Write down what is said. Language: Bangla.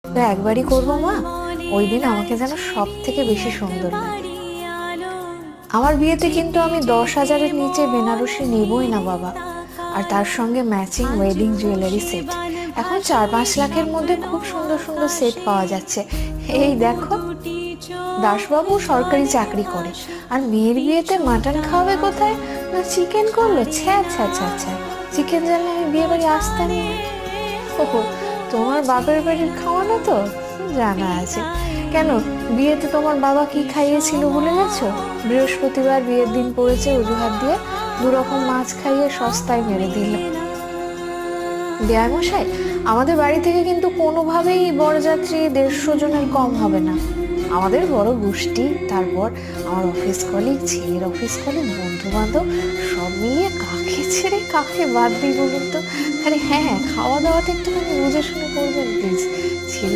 তো একবারই করবো মা, ওই দিন আমাকে যেন সব থেকে বেশি সুন্দর লাগে। আমার বিয়েতে কিন্তু আমি 10,000-এর নিচে বেনারসি নেবই না বাবা। আর তার সঙ্গে ম্যাচিং ওয়েডিং জুয়েলারি সেট। এখন 4-5 লাখের মধ্যে খুব সুন্দর সুন্দর সেট পাওয়া যাচ্ছে। এই দেখো, দাসবাবু সরকারি চাকরি করে, আর মেয়ের বিয়েতে মাটন খাওয়াবে কোথায়, না চিকেন করলো। ছ্যা ছ্যা ছ্যা ছ্যা, চিকেন জানলে আমি বিয়ে বাড়ি আসতামই না। ওহো, তোমার বাপের বাড়ির খাওয়ানো তো জানা আছে। কেন, বিয়েতে তোমার বাবা কি খাইয়েছিল ভুলে গেছো? বৃহস্পতিবার বিয়ের দিন পড়েছে অজুহাত দিয়ে 2 রকম মাছ খাইয়ে সস্তায় মেরে দিল। বেয়ামশাই, আমাদের বাড়ি থেকে কিন্তু কোনোভাবেই বরযাত্রী 150 জনের কম হবে না। আমাদের বড় গোষ্ঠী, তারপর আমার অফিস কলিগ, ছেলের অফিস কলিগ, বন্ধু বান্ধব, সব মিলিয়ে কাকে ছেড়ে কাকে বাদ দিই বলুন তো। আরে হ্যাঁ, খাওয়া দাওয়াটা একটুখানি বুঝে শুনে করবেন প্লিজ। ছেলে